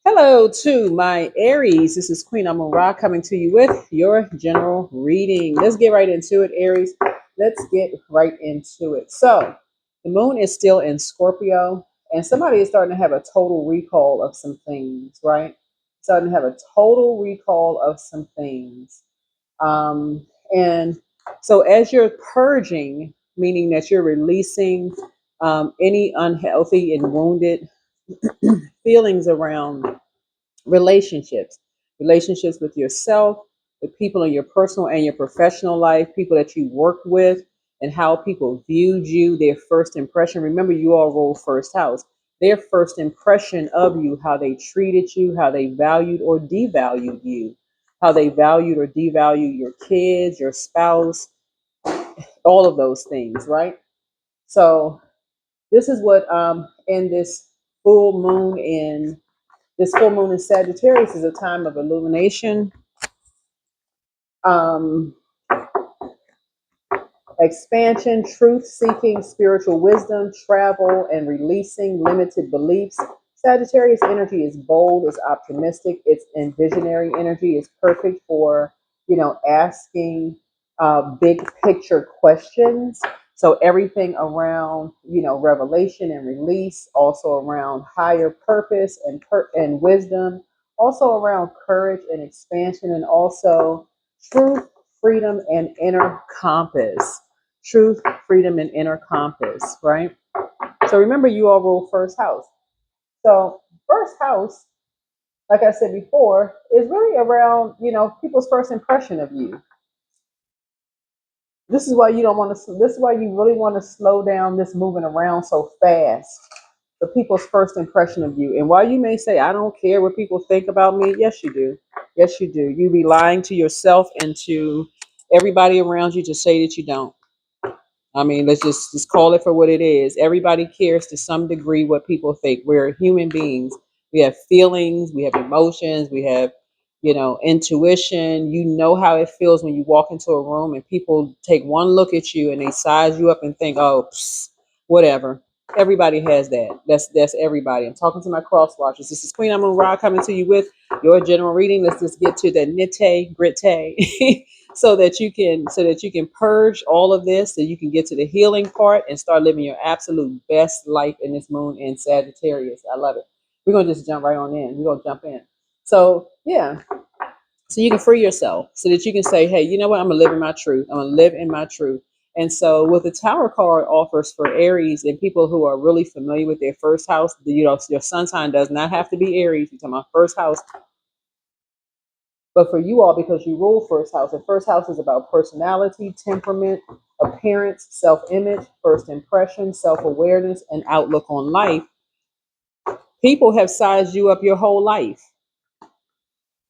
Hello to my Aries. This is Queen Amun Ra coming to you with your general reading. Let's get right into it, Aries. Let's get right into it. So, the moon is still in Scorpio, and somebody is starting to have a total recall of some things, right? Starting to have a total recall of some things. And so, as you're purging, meaning that you're releasing any unhealthy and wounded feelings around relationships with yourself, with people in your personal and your professional life, people that you work with, and how people viewed you, their first impression. Remember, you all roll first house. Their first impression of you, how they treated you, how they valued or devalued you, how they valued or devalued your kids, your spouse, all of those things, right? So this is what in full moon in this full moon in Sagittarius is a time of illumination, um, expansion, truth seeking, spiritual wisdom, travel, and releasing limited beliefs. Sagittarius energy is bold, is optimistic, it's in visionary energy, is perfect for, asking big picture questions. So everything around, revelation and release, also around higher purpose and wisdom, also around courage and expansion, and also truth, freedom, and inner compass. Truth, freedom, and inner compass, right? So remember, you all rule first house. So first house, like I said before, is really around, people's first impression of you. This is why you don't want to, this is why you really want to slow down this moving around so fast. The people's first impression of you. And while you may say, I don't care what people think about me, yes, you do. Yes, you do. You be lying to yourself and to everybody around you to say that you don't. I mean, let's just call it for what it is. Everybody cares to some degree what people think. We're human beings. We have feelings, we have emotions, we have, intuition. You know how it feels when you walk into a room and people take one look at you and they size you up and think, oh, whatever. Everybody has that. That's everybody. I'm talking to my cross watchers. This is Queen Amun Ra coming to you with your general reading. Let's just get to the nitty gritty. So that you can purge all of this, so you can get to the healing part and start living your absolute best life in this moon in Sagittarius. I love it. We're gonna just jump right on in. We're gonna jump in. So yeah, so you can free yourself, so that you can say, hey, you know what? I'm gonna live in my truth. I'm gonna live in my truth. And so, what the Tower card offers for Aries and people who are really familiar with their first house, your sun sign does not have to be Aries. You're talking about first house. But for you all, because you rule first house, and first house is about personality, temperament, appearance, self image, first impression, self awareness, and outlook on life. People have sized you up your whole life.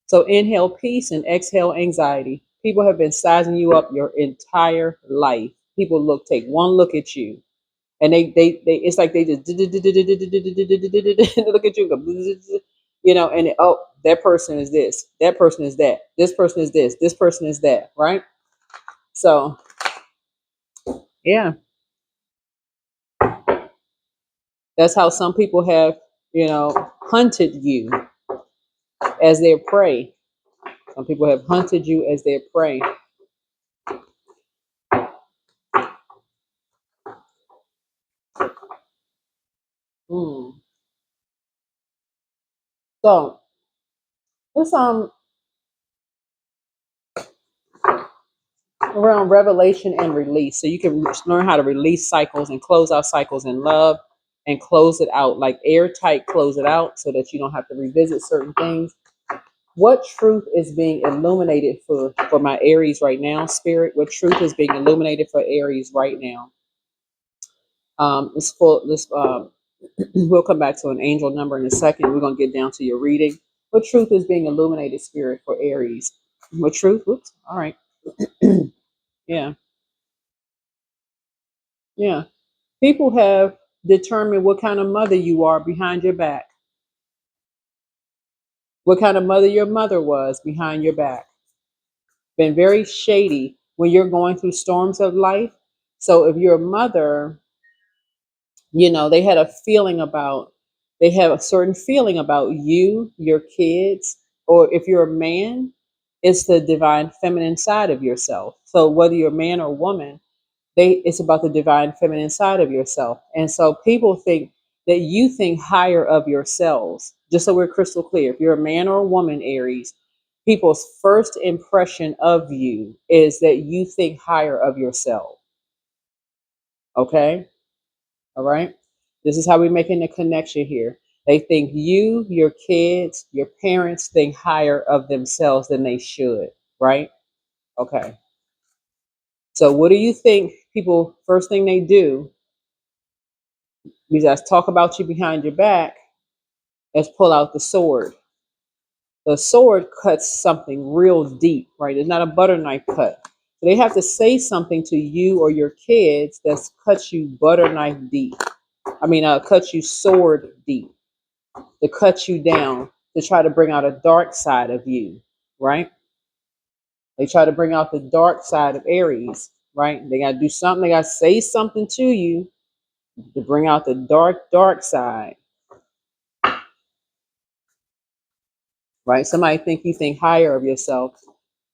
So inhale peace and exhale anxiety. People have been sizing you up your entire life. People take one look at you, and they it's like they just look at you, and oh, that person is this, that person is that, this person is this person is that, right? So yeah, that's how some people have, hunted you as their prey. Some people have hunted you as their prey. Mm. So this around revelation and release. So you can learn how to release cycles and close out cycles in love, and close it out like airtight, close it out so that you don't have to revisit certain things. What truth is being illuminated for my Aries right now, Spirit? What truth is being illuminated for Aries right now? It's full. This we'll come back to an angel number in a second. We're gonna get down to your reading. What truth is being illuminated, Spirit, for Aries? What truth? Whoops. All right. Yeah. Yeah. People have determined what kind of mother you are behind your back. What kind of mother your mother was behind your back. Been very shady when you're going through storms of life. So if you're a mother, they had a feeling about, they have a certain feeling about you, your kids, or if you're a man, it's the divine feminine side of yourself. So whether you're a man or woman, it's about the divine feminine side of yourself. And so people think that you think higher of yourselves. Just so we're crystal clear, if you're a man or a woman, Aries, people's first impression of you is that you think higher of yourself. Okay? All right? This is how we're making the connection here. They think you, your kids, your parents think higher of themselves than they should, right? Okay. So what do you think people first thing they do, besides talk about you behind your back, is pull out the sword. The sword cuts something real deep, right? It's not a butter knife cut. So they have to say something to you or your kids that's cuts you butter knife deep. Cuts you sword deep, to cut you down, to try to bring out a dark side of you, right? They try to bring out the dark side of Aries, right? They got to do something. They got to say something to you to bring out the dark side, right? Somebody think you think higher of yourself.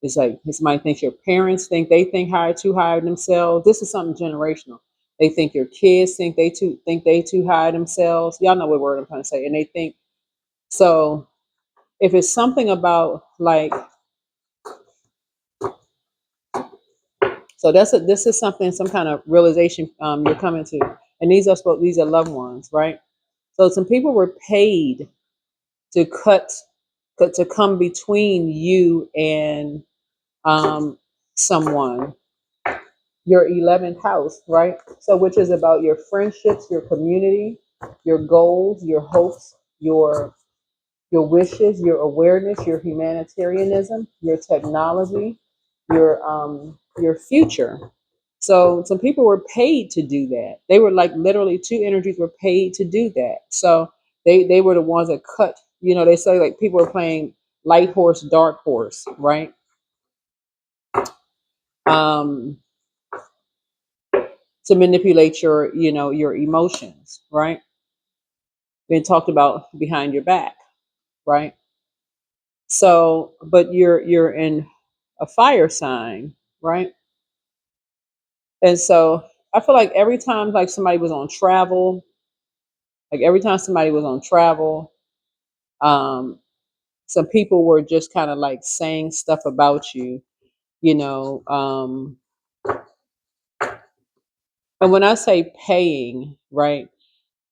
It's like somebody thinks your parents think they think higher, too high of themselves. This is something generational. They think your kids think they too high of themselves. Y'all know what word I'm trying to say. And they think so. If it's something about like, so this is something, some kind of realization you're coming to, and these are loved ones, right? So some people were paid to to come between you and someone, your 11th house, right? So which is about your friendships, your community, your goals, your hopes, your wishes, your awareness, your humanitarianism, your technology, your future. So some people were paid to do that. They were like literally two energies were paid to do that. So they were the ones that cut. They say like people are playing light horse, dark horse, right? Um, to manipulate your emotions, right? Been talked about behind your back, right? So, but you're in a fire sign, right? And so I feel like every time like somebody was on travel, like every time somebody was on travel, um, some people were just kind of like saying stuff about you, you know. And when I say paying, right,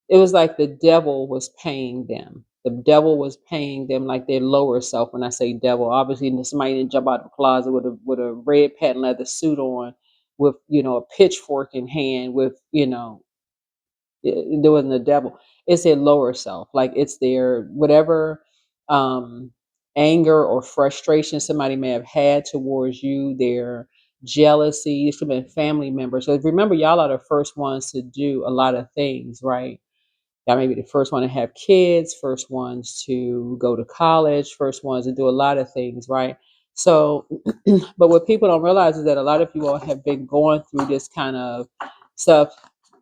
it was like the devil was paying them. The devil was paying them like their lower self. When I say devil, obviously somebody didn't jump out of the closet with a red patent leather suit on, with a pitchfork in hand, with there wasn't the devil. It's their lower self. Like it's their whatever um, anger or frustration somebody may have had towards you, their jealousy. It should have been family members. So remember, y'all are the first ones to do a lot of things, right? Y'all may be the first one to have kids, first ones to go to college, first ones to do a lot of things, right? So, but what people don't realize is that a lot of you all have been going through this kind of stuff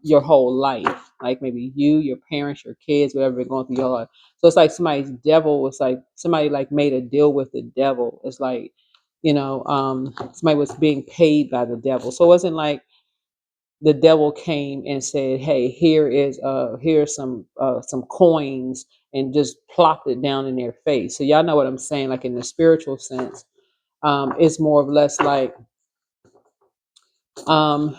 your whole life. Like maybe you, your parents, your kids, whatever been going through your life. So it's like somebody's devil was like somebody like made a deal with the devil. It's like, somebody was being paid by the devil. So it wasn't like the devil came and said, "Hey, here's some coins," and just plopped it down in their face. So y'all know what I'm saying. Like in the spiritual sense, it's more or less like um,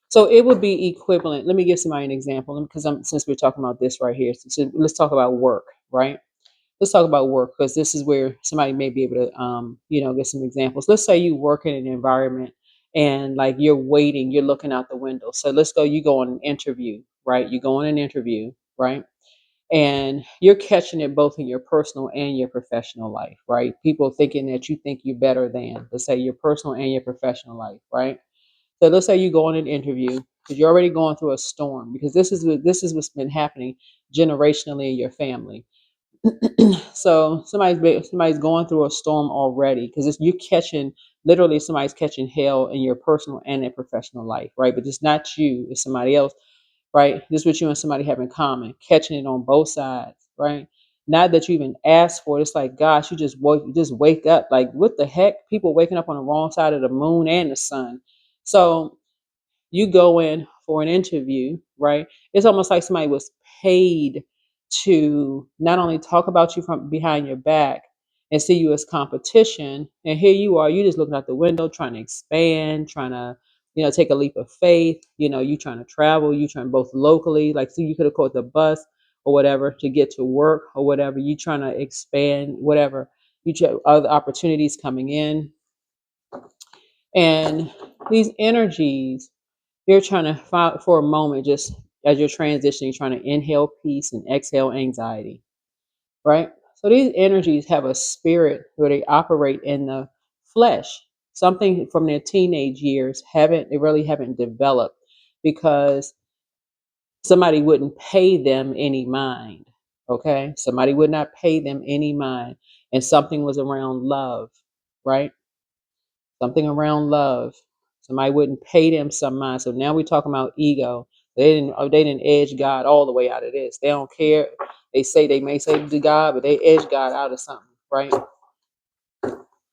so it would be equivalent. Let me give somebody an example because since we're talking about this right here, so let's talk about work, right? Let's talk about work because this is where somebody may be able to get some examples. Let's say you work in an environment and like you're waiting, you're looking out the window. So you go on an interview, right? You go on an interview, right? And you're catching it both in your personal and your professional life, right? People thinking that you think you're better than, let's say, your personal and your professional life, right? So let's say you go on an interview because you're already going through a storm, because this is what's been happening generationally in your family. So somebody's going through a storm already because you're catching literally somebody's catching hell in your personal and their professional life, right? But it's not you, it's somebody else, right? This is what you and somebody have in common, catching it on both sides, right? Not that you even asked for it. It's like, gosh, you just wake up. Like, what the heck? People waking up on the wrong side of the moon and the sun. So you go in for an interview, right? It's almost like somebody was paid to not only talk about you from behind your back and see you as competition. And here you are, you just looking out the window, trying to expand, trying to, take a leap of faith. You trying to travel, you trying both locally, like, so you could have caught the bus or whatever to get to work or whatever. You trying to expand, whatever. Other opportunities coming in. And these energies, you're trying to find for a moment, just as you're transitioning, trying to inhale peace and exhale anxiety, right? So these energies have a spirit where they operate in the flesh. Something from their teenage years they really haven't developed because somebody wouldn't pay them any mind. Okay. Somebody would not pay them any mind. And something was around love, right? Something around love. Somebody wouldn't pay them some mind. So now we're talking about ego. They didn't edge God all the way out of this. They don't care. They may say to God, but they edge God out of something, right?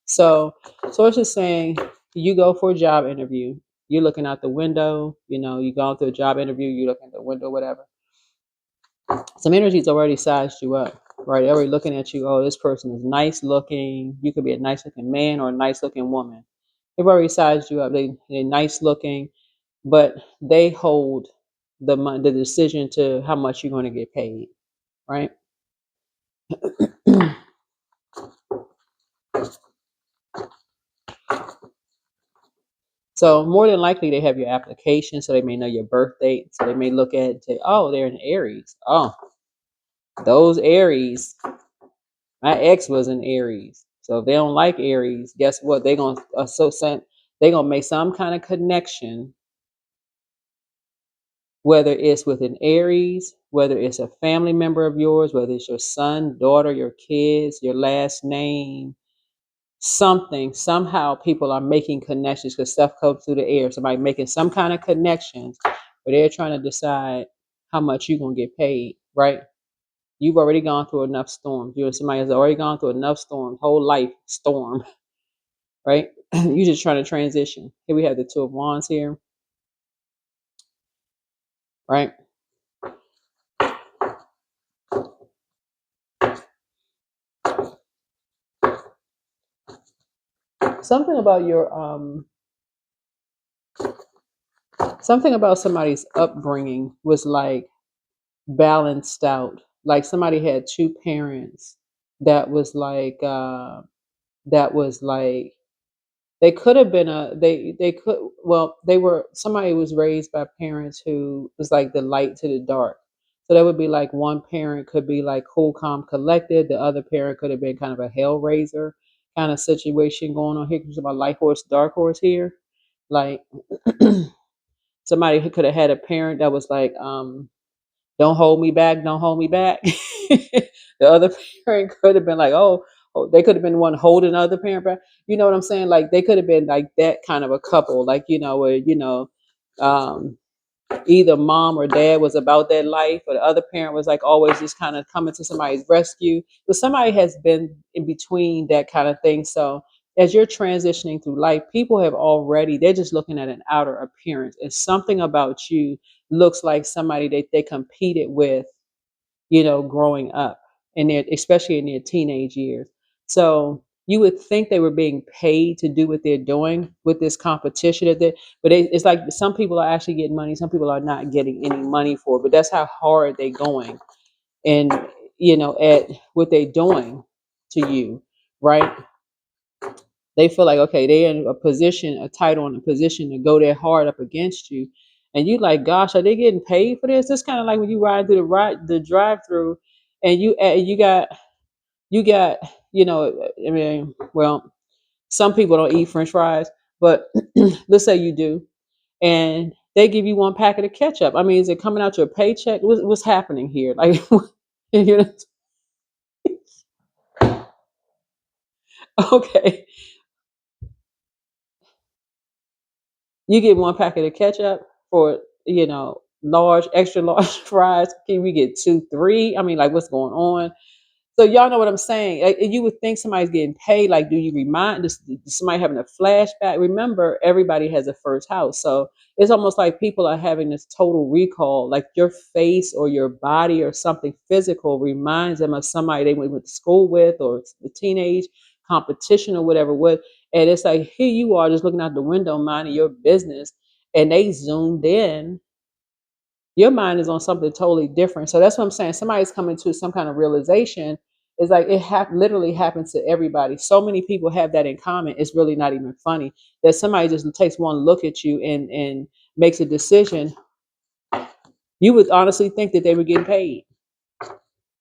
So it's just saying, you go for a job interview, you're looking out the window, you go to a job interview, you look at the window, whatever. Some energy's already sized you up, right? They're already looking at you. Oh, this person is nice looking. You could be a nice looking man or a nice looking woman. They've already sized you up. They're nice looking, but they hold the decision to how much you're going to get paid, right? So more than likely they have your application, so they may know your birth date. So they may look at it and say, oh, they're an Aries. Oh, those Aries. My ex was an Aries. So if they don't like Aries, guess what? They're gonna make some kind of connection, whether it's with an Aries, whether it's a family member of yours, whether it's your son, daughter, your kids, your last name, something. Somehow people are making connections because stuff comes through the air. Somebody making some kind of connections, but they're trying to decide how much you're gonna get paid, right? You've already gone through enough storms. You and somebody has already gone through enough storms, whole life storm, right? You just trying to transition. Here we have the Two of Wands here, right? Something about something about somebody's upbringing was like balanced out. Like somebody had two parents that was like that was like they could have been they could well they were somebody was raised by parents who was like the light to the dark. So that would be like one parent could be like cool, calm, collected. The other parent could have been kind of a hellraiser kind of situation going on here. Because about light horse, dark horse here. Like somebody who could have had a parent that was like, don't hold me back, don't hold me back. The other parent could have been like, they could have been one holding the other parent back. You know what I'm saying? Like they could have been like that kind of a couple, like, where, um, either mom or dad was about that life, or the other parent was like always just kind of coming to somebody's rescue. But somebody has been in between that kind of thing. So as you're transitioning through life, people they're just looking at an outer appearance. And something about you looks like somebody that they competed with, growing up, and especially in their teenage years. So you would think they were being paid to do what they're doing with this competition but it's like some people are actually getting money, some people are not getting any money for it. But that's how hard they're going, and at what they're doing to you, right? They feel like, okay, they're in a title and a position to go there hard up against you. And you like, gosh, are they getting paid for this? It's kind of like when you ride through the drive through, and you got, I mean, well, some people don't eat French fries, but let's say you do, and they give you one packet of ketchup. I mean, is it coming out your paycheck? What's happening here? Like, you know, okay, You get one packet of ketchup for, large, extra large fries. Can we get two, three? I mean, like, what's going on? So y'all know what I'm saying. Like, you would think somebody's getting paid. Like, do you remind this somebody having a flashback? Remember, everybody has a first house, so it's almost like people are having this total recall. Like your face or your body or something physical reminds them of somebody they went to school with or the teenage competition or whatever. What and it's like here you are just looking out the window, minding your business, and they zoomed in. Your mind is on something totally different. So that's what I'm saying. Somebody's coming to some kind of realization. It's like literally happens to everybody. So many people have that in common. It's really not even funny that somebody just takes one look at you and makes a decision. You would honestly think that they were getting paid,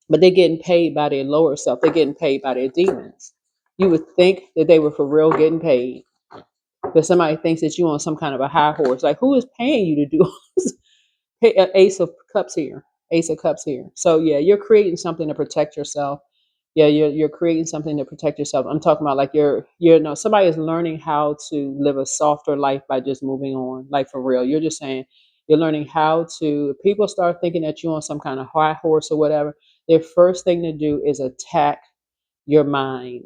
but they're getting paid by their lower self. They're getting paid by their demons. You would think that they were for real getting paid, but somebody thinks that you're on some kind of a high horse. Like, who is paying you to do this? Ace of Cups here. Ace of Cups here. So yeah, you're creating something to protect yourself. Yeah, you're creating something to protect yourself. I'm talking about like you're no somebody is learning how to live a softer life by just moving on. Like for real. You're just saying you're learning how to people start thinking that you're on some kind of high horse or whatever. Their first thing to do is attack your mind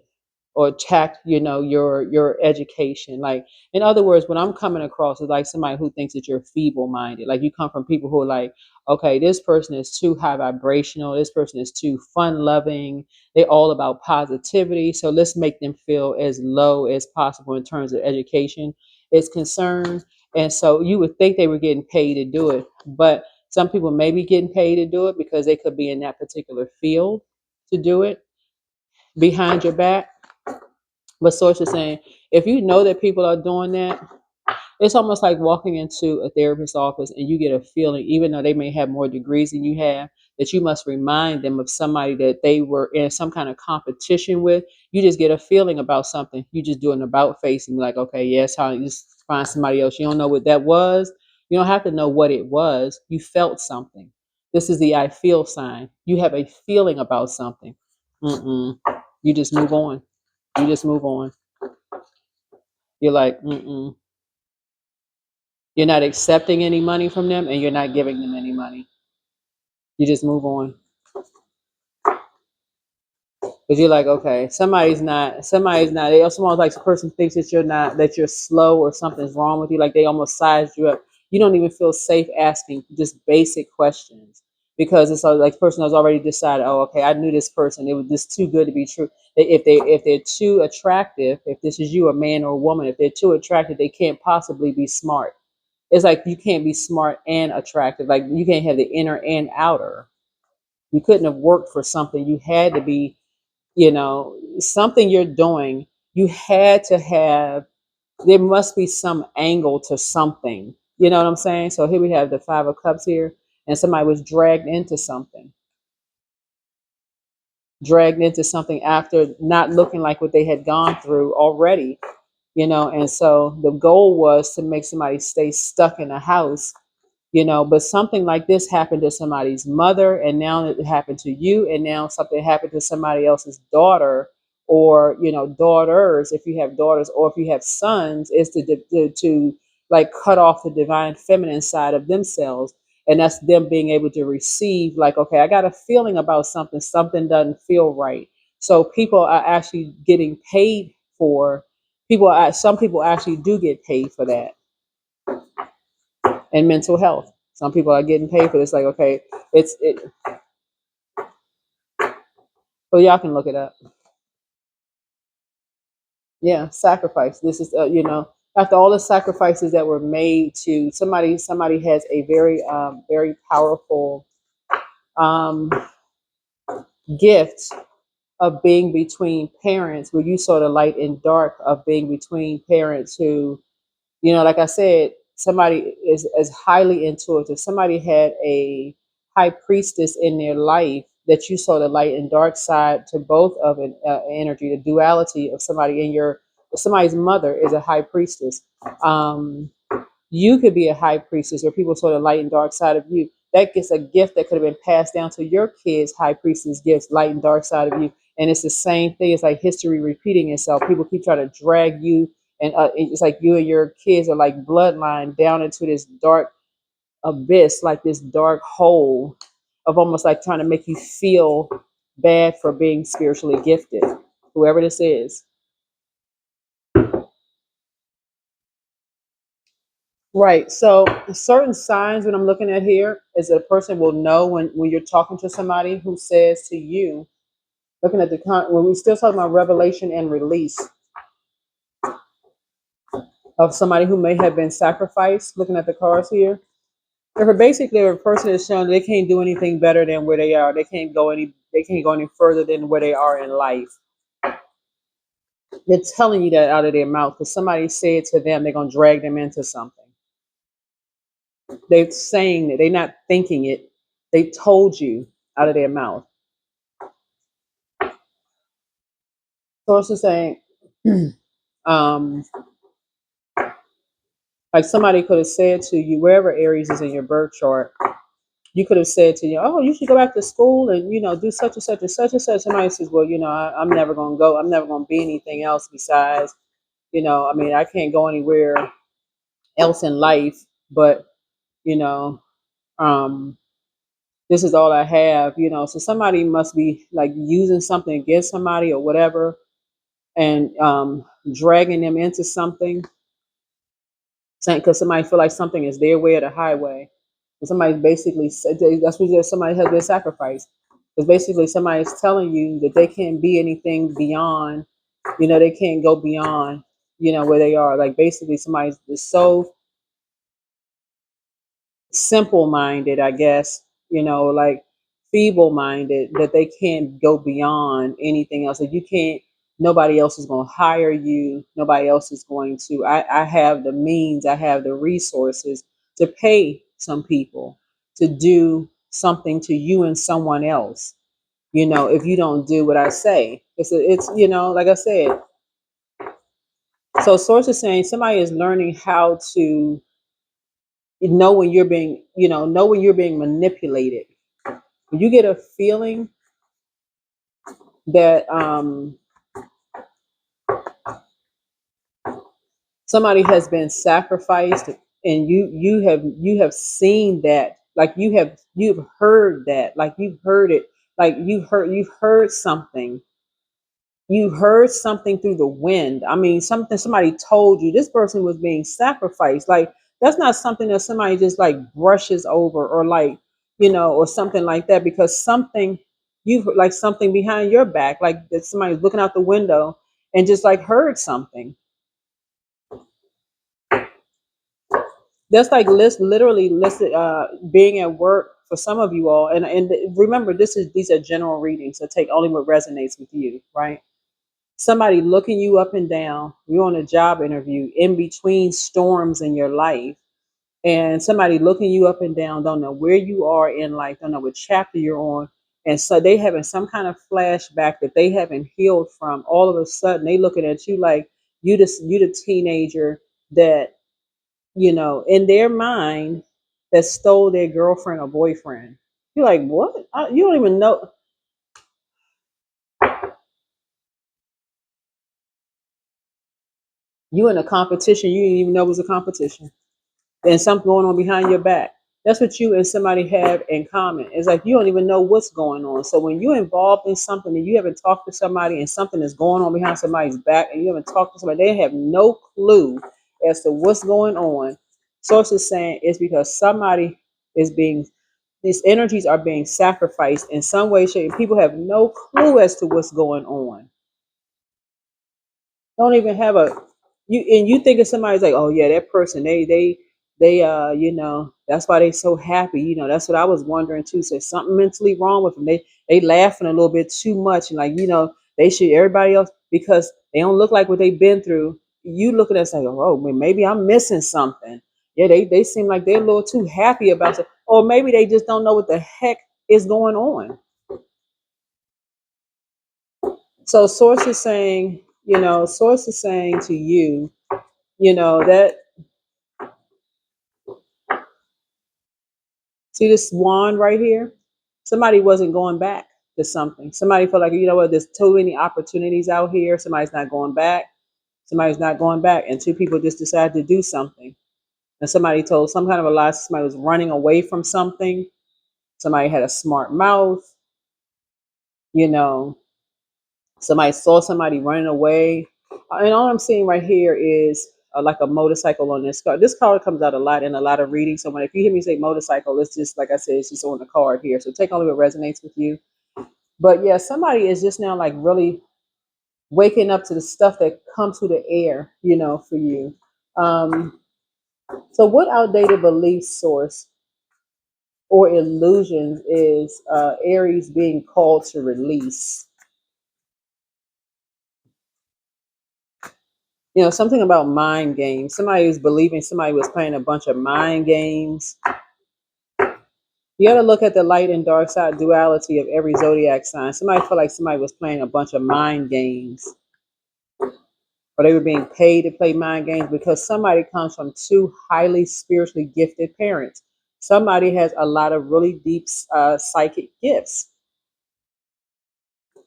or attack, your education. Like, in other words, what I'm coming across is like somebody who thinks that you're feeble minded. Like, you come from people who are like, okay, this person is too high vibrational, this person is too fun loving, they're all about positivity, so let's make them feel as low as possible in terms of education is concerned. And so you would think they were getting paid to do it, but some people may be getting paid to do it because they could be in that particular field to do it behind your back. But Source is saying, if you know that people are doing that, it's almost like walking into a therapist's office and you get a feeling, even though they may have more degrees than you have, that you must remind them of somebody that they were in some kind of competition with. You just get a feeling about something. You just do an about face and be like, okay, yes, how you just find somebody else. You don't know what that was. You don't have to know what it was. You felt something. This is the I feel sign. You have a feeling about something. Mm-mm. You just move on. You just move on. You're like, mm-mm. You're not accepting any money from them and you're not giving them any money. You just move on. Because you're like, okay, they also almost like the person thinks that you're slow or something's wrong with you. Like they almost sized you up. You don't even feel safe asking just basic questions because it's like the person has already decided, oh, okay, I knew this person. It was just too good to be true. If they're too attractive, if this is you, a man or a woman, if they're too attractive, they can't possibly be smart. It's like you can't be smart and attractive. Like you can't have the inner and outer. You couldn't have worked for something. You had to be, something you're doing. You had to have, there must be some angle to something. You know what I'm saying? So here we have the Five of Cups here, and somebody was dragged into something after not looking like what they had gone through already, and so the goal was to make somebody stay stuck in a house, but something like this happened to somebody's mother, and now it happened to you, and now something happened to somebody else's daughter, or daughters, if you have daughters, or if you have sons, is to like cut off the divine feminine side of themselves, and that's them being able to receive, like, okay, I got a feeling about something doesn't feel right. So people are actually getting paid for some people actually do get paid for that, and mental health. Some people are getting paid for this. Like, okay, well, y'all can look it up. Yeah, sacrifice. This is, after all the sacrifices that were made to somebody has a very powerful um, gift of being between parents, where you saw the light and dark of being between parents who, like I said, somebody is highly intuitive. Somebody had a high priestess in their life that you saw the light and dark side to both of an energy, the duality of somebody's mother is a high priestess. Um, you could be a high priestess where people saw the light and dark side of you. That gets a gift that could have been passed down to your kids, high priestess gifts, light and dark side of you. And it's the same thing. It's like history repeating itself. People keep trying to drag you and it's like you and your kids are like bloodline down into this dark abyss, like this dark hole of almost like trying to make you feel bad for being spiritually gifted, whoever this is. Right. So certain signs when I'm looking at here is that a person will know when you're talking to somebody who says to you, looking at when we still talking about revelation and release of somebody who may have been sacrificed, looking at the cards here. If basically a person is showing they can't do anything better than where they are, they can't go any further than where they are in life. They're telling you that out of their mouth because somebody said to them they're gonna drag them into something. They're saying that they're not thinking it. They told you out of their mouth. Source is saying, um, like somebody could have said to you, wherever Aries is in your birth chart, you could have said to you, oh, you should go back to school and, do such and such and such and such. Somebody says, well, I'm never going to go. I'm never going to be anything else besides, I mean, I can't go anywhere else in life, but, you know, um, this is all I have, so somebody must be like using something against somebody or whatever and dragging them into something because somebody feel like something is their way or the highway. And somebody basically said that's what somebody has been sacrificed. Because basically somebody's telling you that they can't be anything beyond, they can't go beyond, where they are. Like basically somebody's so simple minded, I guess, like feeble minded that they can't go beyond anything else. Like you can't, nobody else is going to hire you. Nobody else is going to, I have the means, I have the resources to pay some people to do something to you and someone else. If you don't do what I say, it's, like I said, so source is saying somebody is learning how to know when you're being, know when you're being manipulated. When you get a feeling that somebody has been sacrificed and you have seen that, like you've heard that, like you've heard it, like you've heard something. You heard something through the wind. I mean, somebody told you this person was being sacrificed. Like that's not something that somebody just like brushes over or like, or something like that because something you've like something behind your back, like that somebody's looking out the window and just like heard something. That's like literally listed being at work for some of you all. And remember, these are general readings, so take only what resonates with you, right? Somebody looking you up and down, you're on a job interview in between storms in your life, and somebody looking you up and down, don't know where you are in life, don't know what chapter you're on. And so they having some kind of flashback that they haven't healed from. All of a sudden, they looking at you like you the teenager that, in their mind that stole their girlfriend or boyfriend. You're like, what? You don't even know. You in a competition you didn't even know it was a competition. And something going on behind your back. That's what you and somebody have in common. It's like you don't even know what's going on. So when you're involved in something and you haven't talked to somebody and something is going on behind somebody's back and you haven't talked to somebody, they have no clue as to what's going on. Sources saying it's because somebody is being, these energies are being sacrificed in some way, shape. People have no clue as to what's going on. Don't even have a you think of somebody's like, oh yeah, that person, they that's why they so happy. That's what I was wondering too. So something mentally wrong with them. They laughing a little bit too much and like, they should everybody else because they don't look like what they've been through. You looking at us like, oh, maybe I'm missing something. Yeah, they seem like they're a little too happy about it. Or maybe they just don't know what the heck is going on. So source is saying to you, that see this wand right here? Somebody wasn't going back to something. Somebody felt like, you know what, there's too many opportunities out here. Somebody's not going back. Somebody's not going back, and two people just decided to do something. And somebody told some kind of a lie. Somebody was running away from something. Somebody had a smart mouth. You know, somebody saw somebody running away. And all I'm seeing right here is like a motorcycle on this card. This card comes out a lot in a lot of readings. So when if you hear me say motorcycle, it's just like I said, it's just on the card here. So take only what resonates with you. But yeah, somebody is just now like really waking up to the stuff that comes through the air, for you. Um, so what outdated belief source or illusions is Aries being called to release? Something about mind games. Somebody was believing somebody was playing a bunch of mind games. You got to look at the light and dark side duality of every zodiac sign. Somebody felt like somebody was playing a bunch of mind games, or they were being paid to play mind games because somebody comes from two highly spiritually gifted parents. Somebody has a lot of really deep psychic gifts.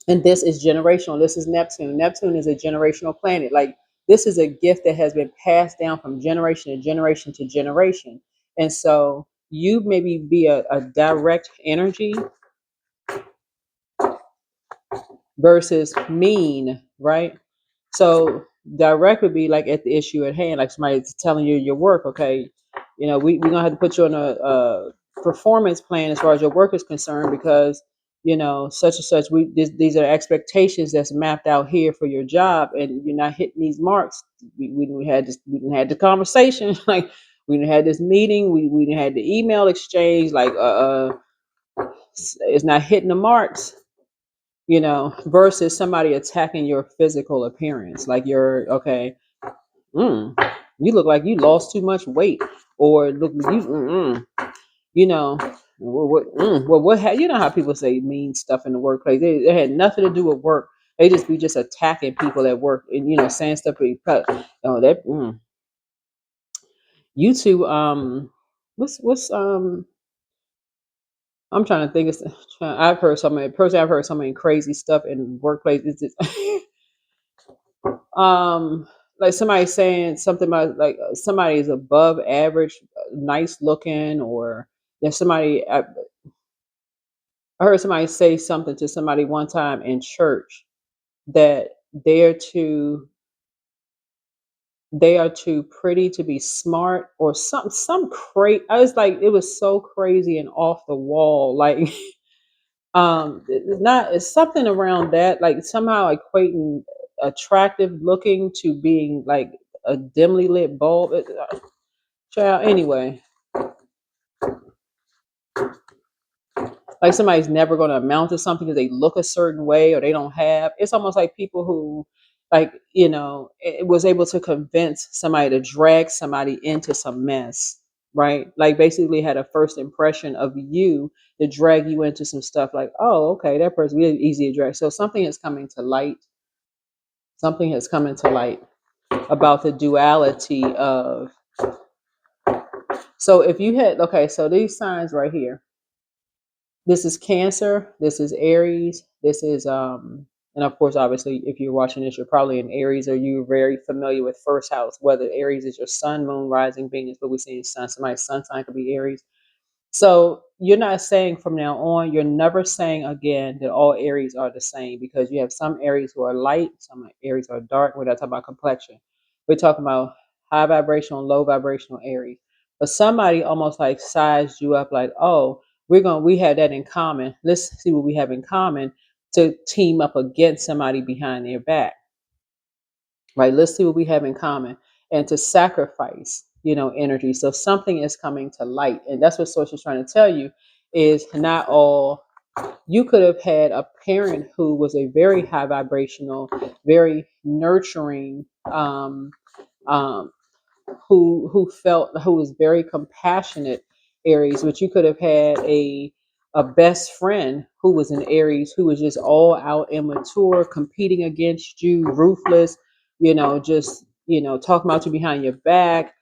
And this is generational. This is Neptune. Neptune is a generational planet. Like, this is a gift that has been passed down from generation to generation to generation. And so you maybe be a direct energy versus mean, right? So direct would be like at the issue at hand, like somebody's telling you your work. Okay, we're gonna have to put you on a performance plan as far as your work is concerned, because such and such. These are expectations that's mapped out here for your job, and you're not hitting these marks. We had this. We didn't had the conversation. Like, we didn't had this meeting. We didn't had the email exchange. Like, it's not hitting the marks. Versus somebody attacking your physical appearance. Like, you're okay. You look like you lost too much weight, or look you, you know, what you know how people say mean stuff in the workplace. They had nothing to do with work. They just be just attacking people at work, and saying stuff. You two. What's I'm trying to think. I've heard so many. Personally, I've heard so many crazy stuff in workplaces. um like somebody saying something about like somebody is above average, nice looking, or somebody I heard somebody say something to somebody one time in church that they're too they are too pretty to be smart, or some crazy. I was like, it was so crazy and off the wall, like not it's something around that, like somehow equating attractive looking to being like a dimly lit bulb. Child, anyway, like somebody's never going to amount to something because they look a certain way or they don't have. It's almost like people who, like, it was able to convince somebody to drag somebody into some mess, right? Like, basically had a first impression of you to drag you into some stuff. Like, oh, okay, that person really easy to drag. So something is coming to light. Something has come into light about the duality of. So if you had, okay, so these signs right here. This is Cancer, this is Aries, this is and of course, obviously, if you're watching this, you're probably in Aries, or you're very familiar with first house, whether Aries is your sun, moon, rising, Venus, but we see sun. Somebody's sun sign could be Aries. So you're not saying from now on, you're never saying again that all Aries are the same, because you have some Aries who are light, some Aries are dark. We're not talking about complexion. We're talking about high vibrational, low vibrational Aries. But somebody almost like sized you up, like, oh, we have that in common. Let's see what we have in common to team up against somebody behind their back. Right? Let's see what we have in common, and to sacrifice, energy. So something is coming to light. And that's what Source is trying to tell you, is not all. You could have had a parent who was a very high vibrational, very nurturing, um, who was very compassionate Aries, but you could have had a best friend who was an Aries, who was just all out immature, competing against you, ruthless, just talking about you behind your back,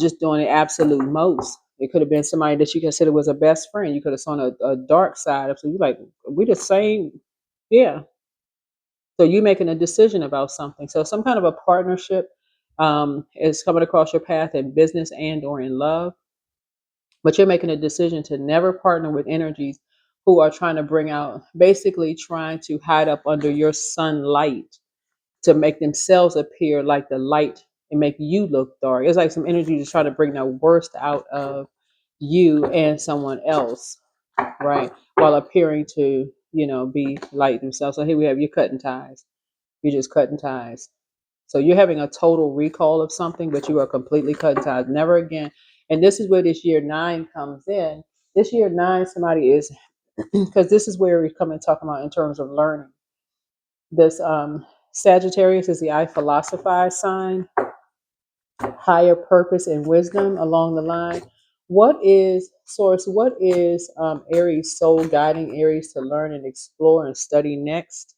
just doing the absolute most. It could have been somebody that you consider was a best friend. You could have seen a dark side of, so you like, we the same. Yeah. So you making a decision about something. So some kind of a partnership is coming across your path in business and or in love, but you're making a decision to never partner with energies who are trying to bring out, basically trying to hide up under your sunlight to make themselves appear like the light and make you look dark. It's like some energy just trying to bring the worst out of you and someone else, right? While appearing to, be light themselves. So here we have you cutting ties. You're just cutting ties. So you're having a total recall of something, but you are completely cutting ties. Never again. And this is where this year 9 comes in. This year 9, somebody is, because this is where we come and talk about in terms of learning. This Sagittarius is the I philosophize sign, higher purpose and wisdom along the line. What is source? What is Aries soul guiding Aries to learn and explore and study next?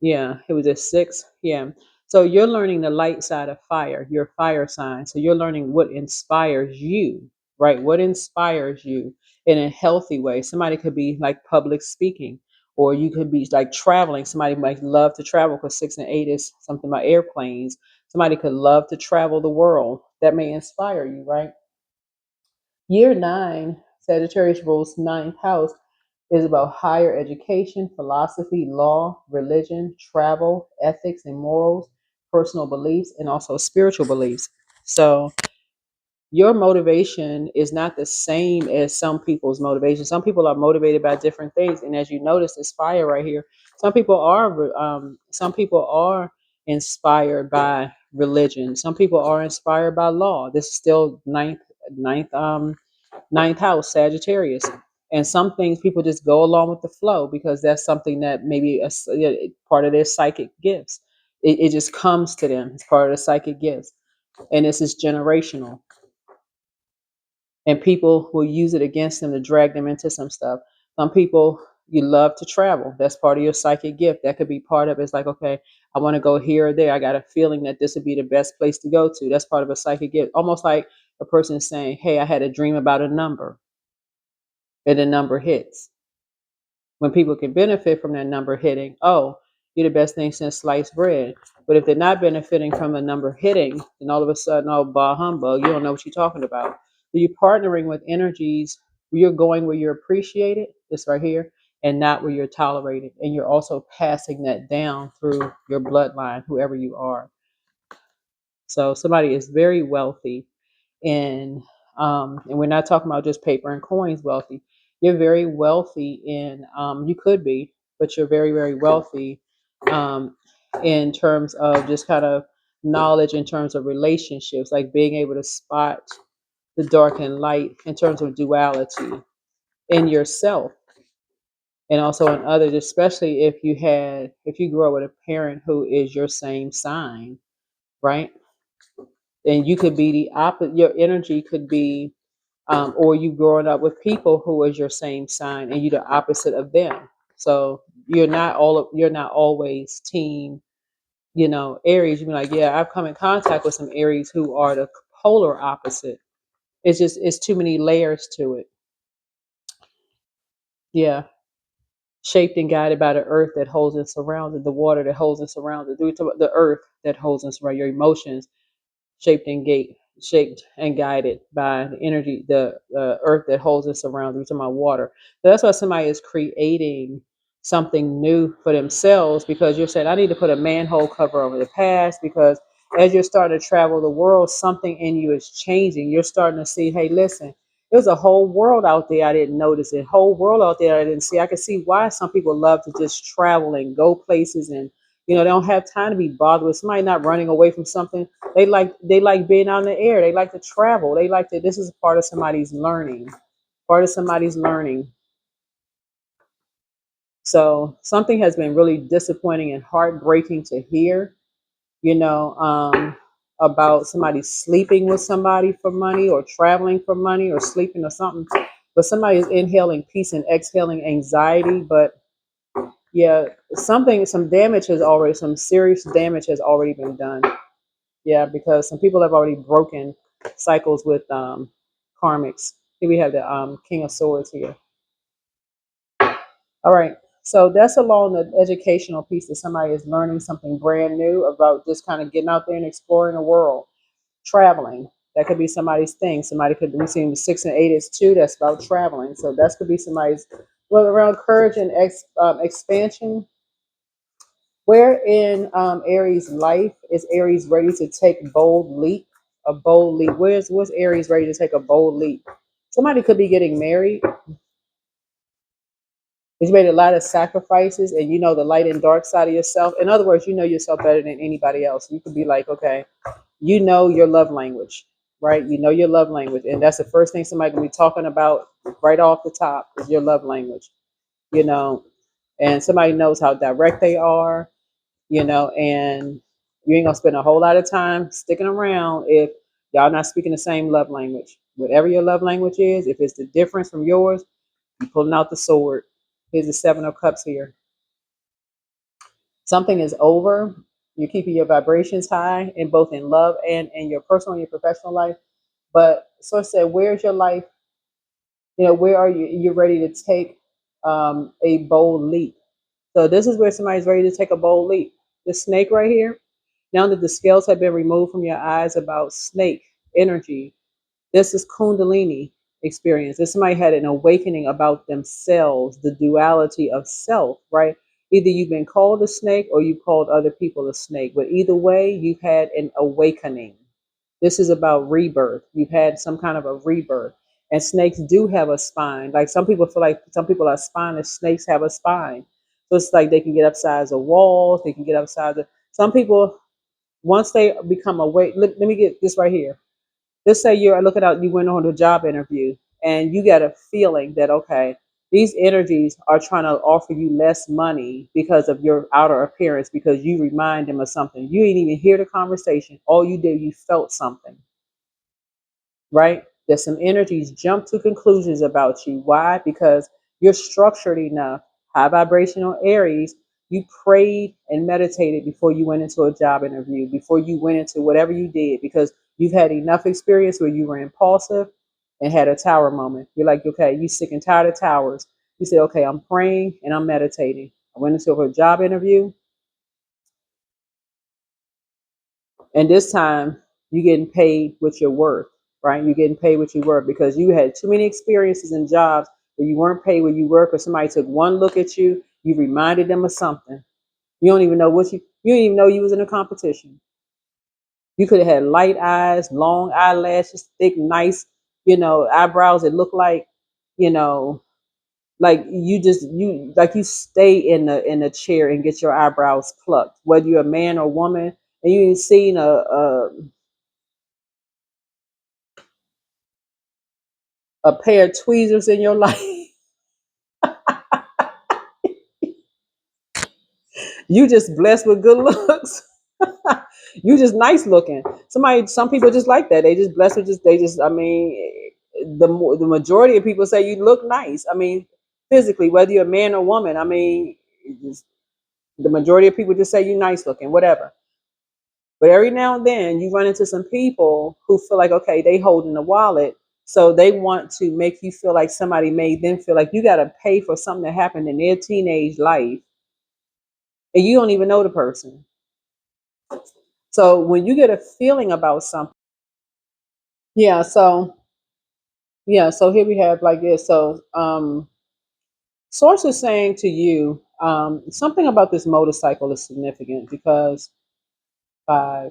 Yeah, it was a 6. Yeah. So you're learning the light side of fire, your fire sign. So you're learning what inspires you, right? What inspires you in a healthy way. Somebody could be like public speaking, or you could be like traveling. Somebody might love to travel because 6 and 8 is something about airplanes. Somebody could love to travel the world. That may inspire you, right? Year 9, Sagittarius rules ninth house, is about higher education, philosophy, law, religion, travel, ethics and morals, personal beliefs, and also spiritual beliefs. So your motivation is not the same as some people's motivation. Some people are motivated by different things, and as you notice, this fire right here. Some people are inspired by religion. Some people are inspired by law. This is still ninth ninth house, Sagittarius. And some things people just go along with the flow because that's something that maybe part of their psychic gifts. It just comes to them. It's part of the psychic gifts. And this is generational. And people will use it against them to drag them into some stuff. Some people, you love to travel. That's part of your psychic gift. That could be part of it. It's like, okay, I want to go here or there. I got a feeling that this would be the best place to go to. That's part of a psychic gift. Almost like a person saying, hey, I had a dream about a number, and the number hits. When people can benefit from that number hitting, oh, you're the best thing since sliced bread. But if they're not benefiting from a number hitting, then all of a sudden, oh, bah humbug, you don't know what you're talking about. So you're partnering with energies where you're going where you're appreciated, this right here, and not where you're tolerated. And you're also passing that down through your bloodline, whoever you are. So somebody is very wealthy and we're not talking about just paper and coins wealthy. You're very wealthy in you could be, but you're very, very wealthy um, in terms of just kind of knowledge, in terms of relationships, like being able to spot the dark and light in terms of duality in yourself and also in others, especially if you grow up with a parent who is your same sign, right? And you could be the opposite. Your energy could be or you growing up with people who is your same sign and you're the opposite of them. So you're not always team, Aries. You be like, yeah, I've come in contact with some Aries who are the polar opposite. It's too many layers to it. Yeah. Shaped and guided by the earth that holds and surrounded, the water that holds and surrounded, the earth that holds and surrounded your emotions, shaped and guided by the energy, the earth that holds us around through my water. So that's why somebody is creating something new for themselves because you're saying, I need to put a manhole cover over the past because as you're starting to travel the world, something in you is changing. You're starting to see, hey, listen, there's a whole world out there I didn't notice, a whole world out there I didn't see. I can see why some people love to just travel and go places and they don't have time to be bothered with somebody not running away from something. They like being out in the air. They like to travel. They like to. This is part of somebody's learning. Part of somebody's learning. So something has been really disappointing and heartbreaking to hear. You know, about somebody sleeping with somebody for money, or traveling for money, or sleeping or something. But somebody is inhaling peace and exhaling anxiety. But yeah, some serious damage has already been done. Yeah, because some people have already broken cycles with karmics. Here we have the King of Swords here. All right. So that's along the educational piece that somebody is learning something brand new about just kind of getting out there and exploring the world, traveling. That could be somebody's thing. Somebody could be seeing the 6 and 8 is two. That's about traveling. So that could be somebody's. Well, around courage and expansion. Where in Aries' life is Aries ready to take bold leap? A bold leap. Where's Aries ready to take a bold leap? Somebody could be getting married. But you made a lot of sacrifices, and you know the light and dark side of yourself. In other words, you know yourself better than anybody else. You could be like, okay, you know your love language, right? You know your love language, and that's the first thing somebody can be talking about right off the top is your love language, you know. And somebody knows how direct they are, and you ain't gonna spend a whole lot of time sticking around if y'all not speaking the same love language. Whatever your love language is, if it's the difference from yours, you pulling out the sword. Here's the 7 of Cups here. Something is over. You're keeping your vibrations high in both in love and in your personal and your professional life. But Source said, where's your life? Where are you? You're ready to take a bold leap. So this is where somebody's ready to take a bold leap. The snake right here. Now that the scales have been removed from your eyes about snake energy, this is Kundalini experience. This somebody had an awakening about themselves, the duality of self, right? Either you've been called a snake or you called other people a snake, but either way, you've had an awakening. This is about rebirth. You've had some kind of a rebirth. And snakes do have a spine. Like some people feel like some people are spineless. Snakes have a spine. So it's like they can get upside the walls. They can get upside the. Some people, once they become awake, let me get this right here. Let's say you're looking out, you went on a job interview and you got a feeling that, okay, these energies are trying to offer you less money because of your outer appearance, because you remind them of something. You didn't even hear the conversation. All you did, you felt something, right? There's some energies jump to conclusions about you. Why? Because you're structured enough, high vibrational Aries. You prayed and meditated before you went into a job interview, before you went into whatever you did, because you've had enough experience where you were impulsive and had a tower moment. You're like, okay, you sick and tired of towers. You said, okay, I'm praying and I'm meditating. I went into a job interview. And this time you're getting paid with your worth, right? You're getting paid with your worth because you had too many experiences in jobs where you weren't paid where you work, or somebody took one look at you, you reminded them of something. You don't even know you didn't even know you was in a competition. You could have had light eyes, long eyelashes, thick, nice, eyebrows that look you know, like you stay in the chair and get your eyebrows plucked, whether you're a man or woman, and you ain't seen a pair of tweezers in your life. You just blessed with good looks. You just nice looking. Some people just like that. They just blessed with I mean, the majority of people say you look nice. I mean, physically, whether you're a man or woman. I mean, the majority of people just say you nice looking, whatever. But every now and then you run into some people who feel like, okay, they holding the wallet. So they want to make you feel like somebody made them feel like you got to pay for something that happened in their teenage life and you don't even know the person. So when you get a feeling about something, yeah. So here we have like this. So Source is saying to you, something about this motorcycle is significant because uh,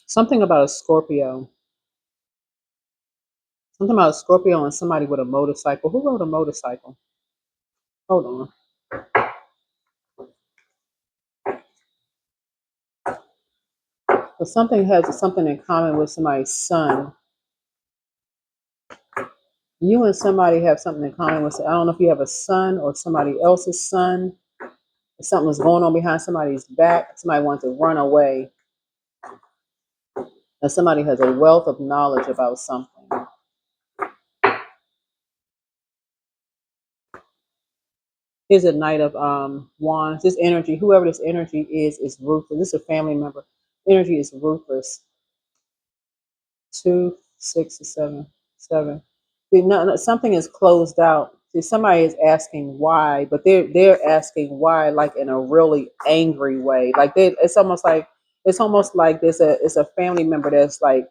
something about a Scorpio, something about a Scorpio and somebody with a motorcycle. Who rode a motorcycle? Hold on. But something has something in common with somebody's son. You and somebody have something in common with. I don't know if you have a son or somebody else's son. Something was going on behind somebody's back. Somebody wants to run away. And somebody has a wealth of knowledge about something. Here's a Knight of Wands. This energy, whoever this energy is ruthless. This is a family member. Energy is ruthless. 2, 6, 7, 7. See, no, something is closed out. See, somebody is asking why, but they're asking why like in a really angry way. Like it's almost like it's a family member that's like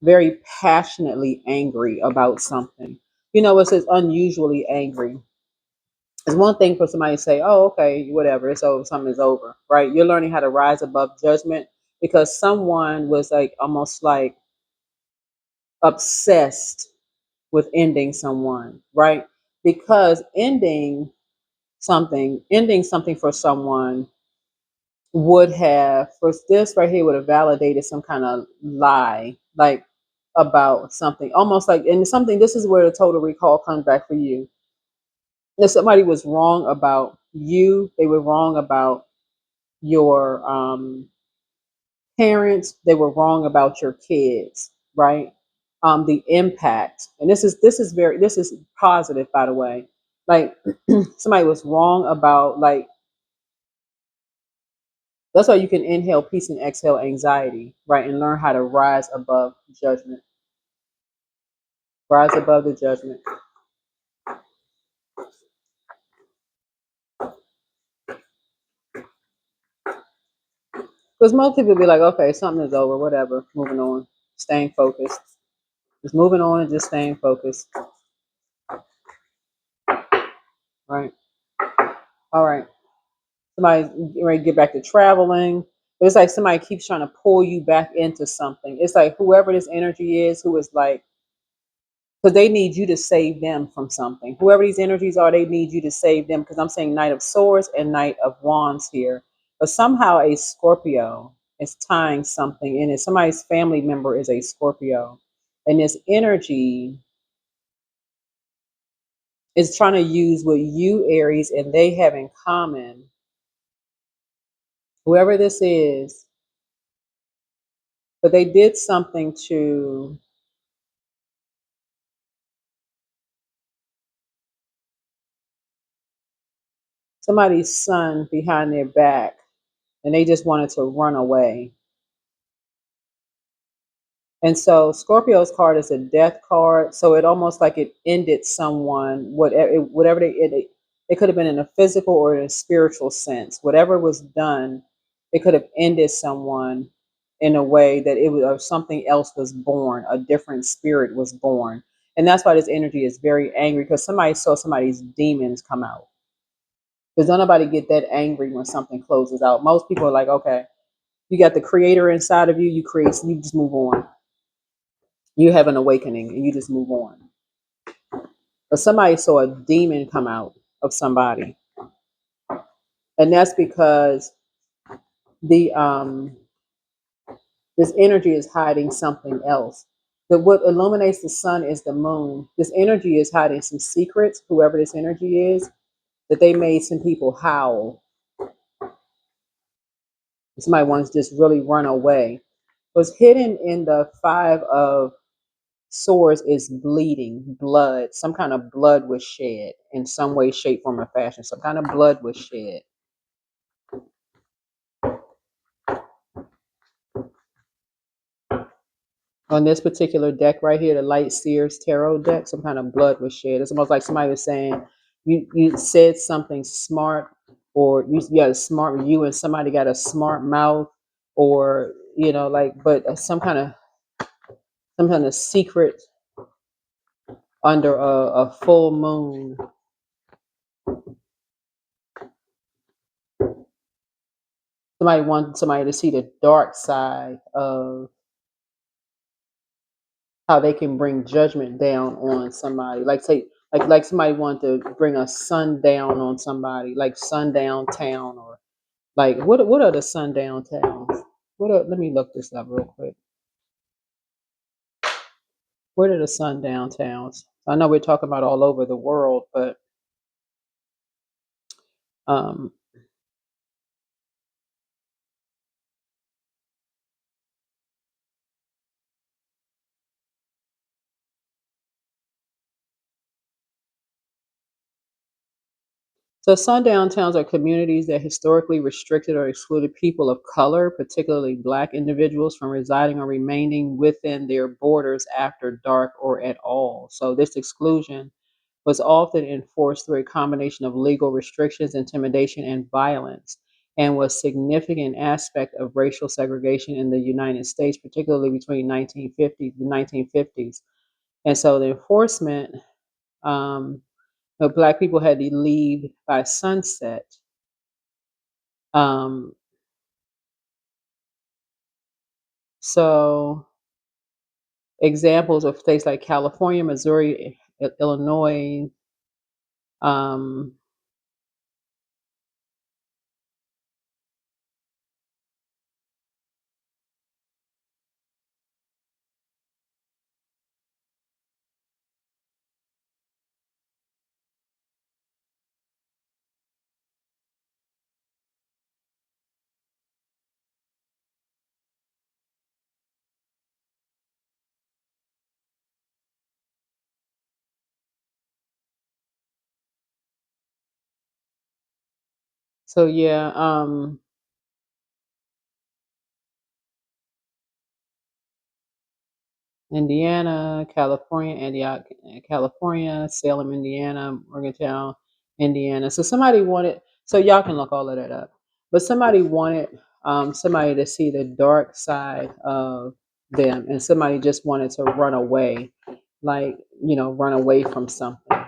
very passionately angry about something. It says unusually angry. It's one thing for somebody to say, "Oh, okay, whatever, it's over, something is over," right? You're learning how to rise above judgment because someone was like almost like obsessed with ending someone, right? Because ending something for someone would have, for this right here, would have validated some kind of lie, like about something, almost like, and something, this is where the total recall comes back for you. If somebody was wrong about you, they were wrong about your parents, they were wrong about your kids, right? The impact, and this is positive, by the way. Like somebody was wrong about, like, that's why you can inhale peace and exhale anxiety, right? And learn how to rise above judgment. Rise above the judgment. Because most people be like, okay, something is over, whatever, moving on, staying focused. Just moving on and just staying focused. Right. All right. Somebody's ready to get back to traveling. But it's like somebody keeps trying to pull you back into something. It's like whoever this energy is, who is like, because they need you to save them from something. Whoever these energies are, they need you to save them. Because I'm saying Knight of Swords and Knight of Wands here. But somehow a Scorpio is tying something in it. Somebody's family member is a Scorpio. And this energy is trying to use what you, Aries, and they have in common. Whoever this is, but they did something to somebody's son behind their back, and they just wanted to run away. And so Scorpio's card is a death card, so it almost like it ended someone, whatever it could have been in a physical or in a spiritual sense. Whatever was done, it could have ended someone in a way that it was, or something else was born, a different spirit was born. And that's why this energy is very angry, because somebody saw somebody's demons come out. Because don't nobody get that angry when something closes out. Most people are like, okay, you got the creator inside of you, you just move on. You have an awakening and you just move on. But somebody saw a demon come out of somebody. And that's because the this energy is hiding something else. But what illuminates the sun is the moon. This energy is hiding some secrets, whoever this energy is, that they made some people howl. Somebody wants to just really run away. What's hidden in the Five of Swords is bleeding, blood. Some kind of blood was shed in some way, shape, form, or fashion. Some kind of blood was shed. On this particular deck right here, the Light Seers Tarot deck, some kind of blood was shed. It's almost like somebody was saying, you said something smart, or you got a smart, you and somebody got a smart mouth, or like, but some kind of secret under a full moon. Somebody wants somebody to see the dark side of how they can bring judgment down on somebody. Like say, like somebody wanted to bring a sundown on somebody, like sundown town, or like what are the sundown towns? Let me look this up real quick. What are the sundown towns? I know we're talking about all over the world, but um, So sundown towns are communities that historically restricted or excluded people of color, particularly Black individuals, from residing or remaining within their borders after dark or at all. So this exclusion was often enforced through a combination of legal restrictions, intimidation, and violence, and was significant aspect of racial segregation in the United States, particularly between 1950 the 1950s. And so the enforcement, um, Black people had to leave by sunset. Um, so examples of states like California, Missouri, Illinois, um, so yeah, Indiana, California, Antioch, California, Salem, Indiana, Morgantown, Indiana. So somebody wanted, so y'all can look all of that up, but somebody wanted somebody to see the dark side of them, and somebody just wanted to run away, like, run away from something.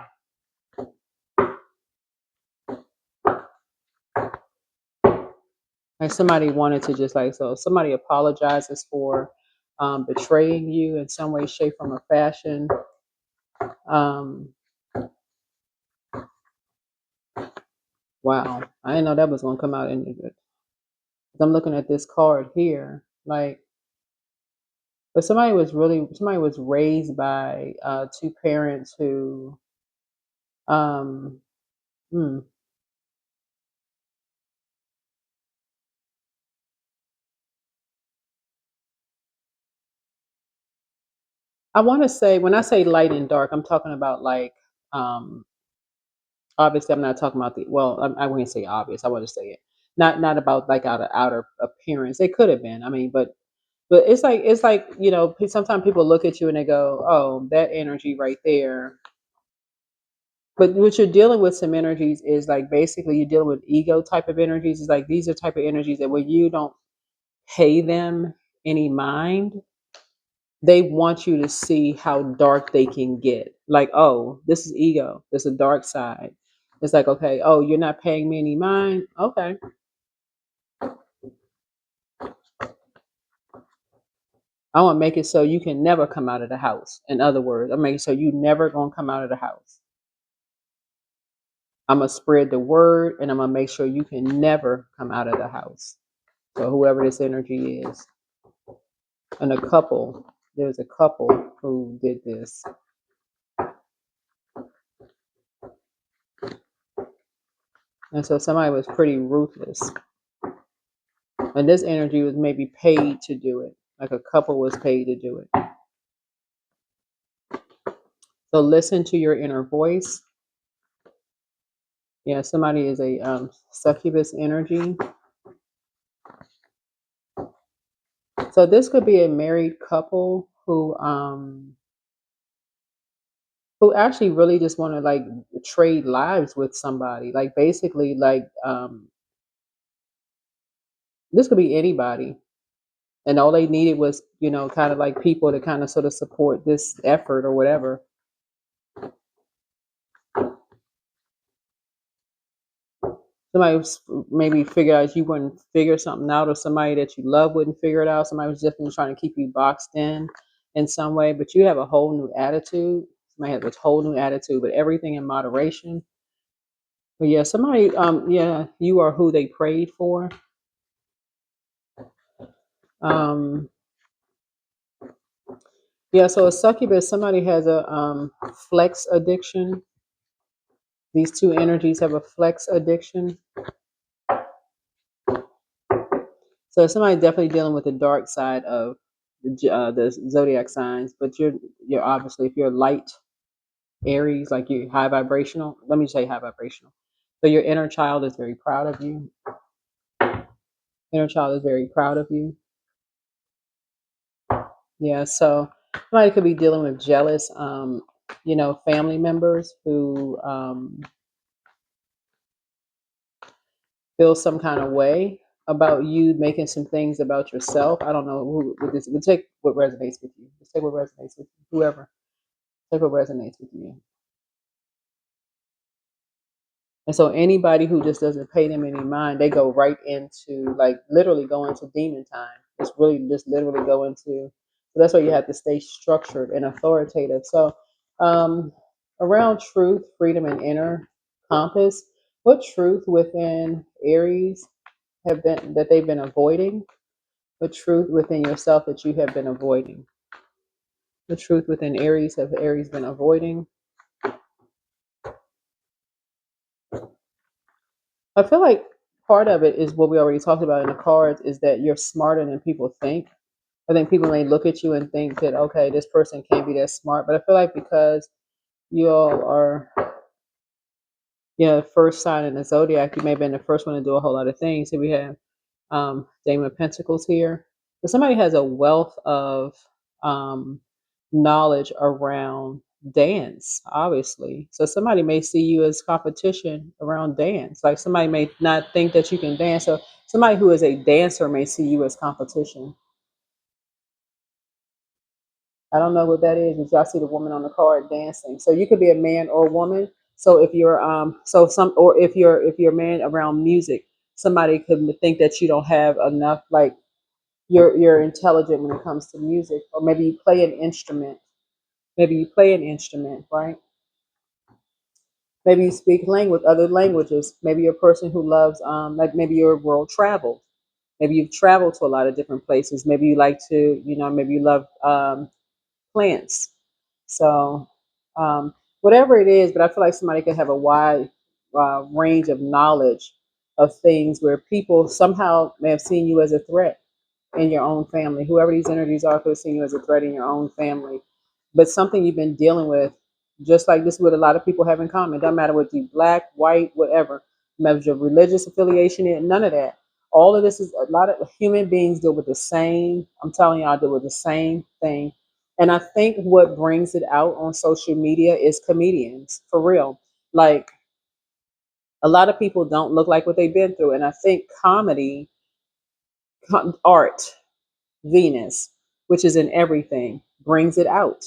Like somebody wanted to just like, so if somebody apologizes for betraying you in some way, shape, form, or fashion. Um, wow, I didn't know that was gonna come out in it. I'm looking at this card here, like, but somebody was raised by two parents who, um, hmm, I want to say when I say light and dark, I'm talking about like, um, obviously I'm not talking about well, I wouldn't say obvious. I want to say it. Not about like outer appearance. It could have been. I mean, but it's like sometimes people look at you and they go, "Oh, that energy right there." But what you're dealing with some energies is like basically you're dealing with ego type of energies. It's like these are type of energies that when you don't pay them any mind, they want you to see how dark they can get. Like, oh, this is ego. This is a dark side. It's like, okay, oh, you're not paying me any mind. Okay. I want to make it so you can never come out of the house. In other words, I'm making so you never gonna come out of the house. I'm gonna spread the word and I'm gonna make sure you can never come out of the house. So whoever this energy is. And there's a couple who did this. And so somebody was pretty ruthless. And this energy was maybe paid to do it. Like a couple was paid to do it. So listen to your inner voice. Yeah, somebody is a succubus energy. So this could be a married couple who actually really just want to like trade lives with somebody. Like basically like this could be anybody. And all they needed was, kind of like people to kind of sort of support this effort or whatever. Somebody maybe figure out you wouldn't figure something out, or somebody that you love wouldn't figure it out. Somebody was definitely trying to keep you boxed in some way, but you have a whole new attitude. Somebody has a whole new attitude, but everything in moderation. But yeah, somebody, yeah, you are who they prayed for. Um, yeah, so a succubus, somebody has a flex addiction. These two energies have a flex addiction. So somebody definitely dealing with the dark side of the zodiac signs, but you're obviously if you're light Aries, like you're high vibrational. Let me say high vibrational. So your inner child is very proud of you. Inner child is very proud of you. Yeah, so somebody could be dealing with jealous, family members who feel some kind of way about you making some things about yourself. I don't know who with this. But take what resonates with you. Just take what resonates with you. Whoever, take what resonates with you. And so anybody who just doesn't pay them any mind, they go right into like literally go into demon time. It's really just literally go into. So that's why you have to stay structured and authoritative. So um, around truth, freedom, and inner compass, what truth within Aries have been that they've been avoiding? The truth within yourself that you have been avoiding? The truth within Aries have Aries been avoiding? I feel like part of it is what we already talked about in the cards is that you're smarter than people think. I think people may look at you and think that, okay, this person can't be that smart. But I feel like because you all are, first sign in the zodiac, you may have been the first one to do a whole lot of things. So we have Dame of Pentacles here. But somebody has a wealth of um, knowledge around dance, obviously. So somebody may see you as competition around dance. Like somebody may not think that you can dance. So somebody who is a dancer may see you as competition. I don't know what that is, but y'all see the woman on the card dancing. So you could be a man or a woman. So if you're if you're a man around music, somebody could think that you don't have enough like you're intelligent when it comes to music, or maybe you play an instrument. Maybe you play an instrument, right? Maybe you speak language, other languages. Maybe you're a person who loves, like maybe you're world traveled. Maybe you've traveled to a lot of different places. Maybe you like to, maybe you love plants. So, whatever it is, but I feel like somebody could have a wide range of knowledge of things where people somehow may have seen you as a threat in your own family. Whoever these energies are could have seen you as a threat in your own family. But something you've been dealing with, just like this, what a lot of people have in common. It doesn't matter what you black, white, whatever. No matter your religious affiliation, none of that. All of this is a lot of human beings deal with the same. I'm telling you, I deal with the same thing. And I think what brings it out on social media is comedians, for real. Like a lot of people don't look like what they've been through. And I think comedy, art, Venus, which is in everything, brings it out.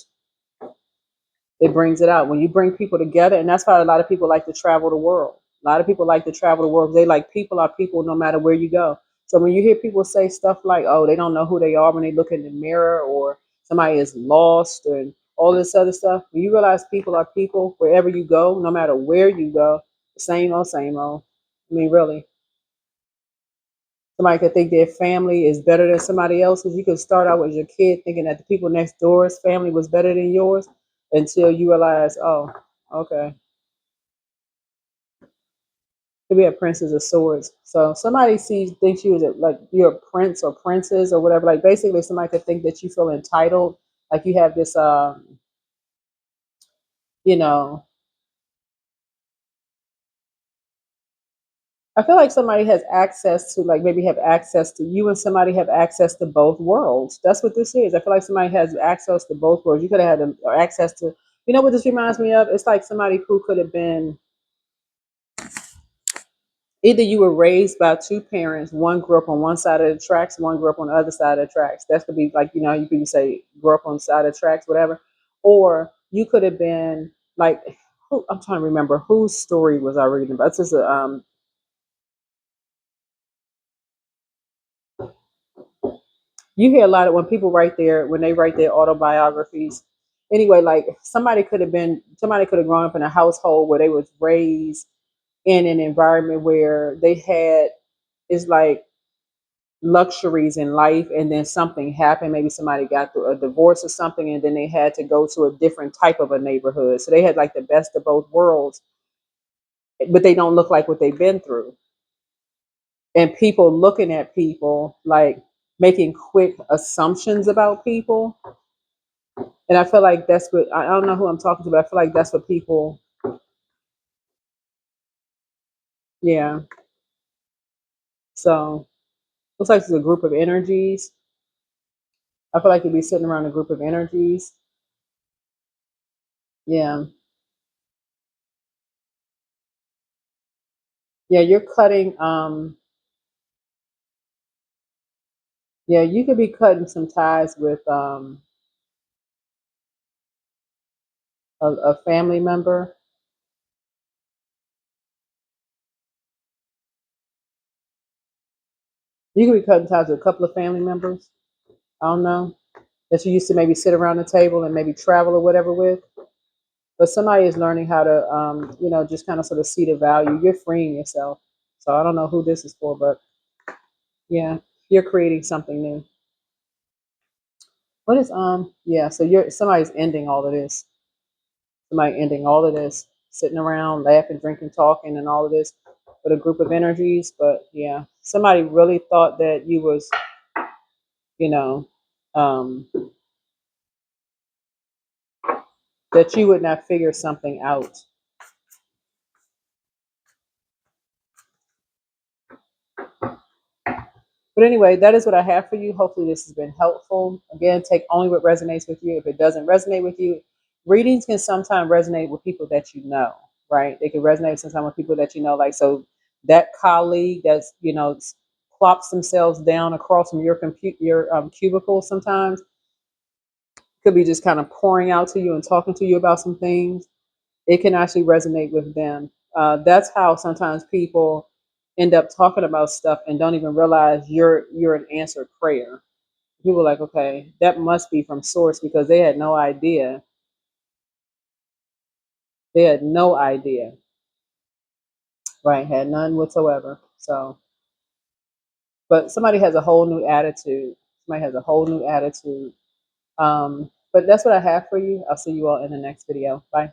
It brings it out when you bring people together, and that's why a lot of people like to travel the world. A lot of people like to travel the world. They like people are people no matter where you go. So when you hear people say stuff like, "Oh, they don't know who they are when they look in the mirror," or somebody is lost, and all this other stuff, when you realize people are people wherever you go, no matter where you go, same old, same old. I mean, really. Somebody could think their family is better than somebody else's. You could start out with your kid thinking that the people next door's family was better than yours until you realize, oh, okay. Could be a princess of swords. So somebody thinks you as like you're a prince or princess or whatever. Like basically somebody could think that you feel entitled, like you have this you know, I feel like somebody has access to, like, maybe have access to you, and somebody have access to both worlds. That's what this is. I feel like somebody has access to both worlds. You could have had access to, you know what this reminds me of? It's like somebody who could have been either you were raised by two parents, one grew up on one side of the tracks, one grew up on the other side of the tracks. That could be like, you people say grew up on the side of the tracks, whatever. Or you could have been like, I'm trying to remember whose story was I reading about. This is you hear a lot of when people when they write their autobiographies. Anyway, like somebody could have grown up in a household where they was raised in an environment where they had is like luxuries in life, and then something happened. Maybe somebody got through a divorce or something, and then they had to go to a different type of a neighborhood. So they had like the best of both worlds, but they don't look like what they've been through. And people looking at people like making quick assumptions about people. And I feel like that's what I don't know who I'm talking to, but I feel like that's what people Yeah. So looks like it's a group of energies. I feel like you'd be sitting around a group of energies. Yeah. Yeah, you're cutting yeah, you could be cutting some ties with a family member. You could be cutting ties with a couple of family members. I don't know. That you used to maybe sit around the table and maybe travel or whatever with. But somebody is learning how to just kind of sort of see the value. You're freeing yourself. So I don't know who this is for, but yeah, you're creating something new. What is yeah, so you're somebody's ending all of this. Somebody ending all of this, sitting around, laughing, drinking, talking, and all of this with a group of energies. But yeah, somebody really thought that you was, you know, um, that you would not figure something out. But anyway, that is what I have for you. Hopefully, this has been helpful. Again, take only what resonates with you. If it doesn't resonate with you, readings can sometimes resonate with people that you know, right? They can resonate sometimes with people that you know, like so that colleague that's plops themselves down across from your cubicle sometimes could be just kind of pouring out to you and talking to you about some things. It can actually resonate with them. That's how sometimes people end up talking about stuff and don't even realize you're an answered prayer. People are like, okay, that must be from source because they had no idea. They had no idea, right? Had none whatsoever. So, but somebody has a whole new attitude. Somebody has a whole new attitude. But that's what I have for you. I'll see you all in the next video. Bye.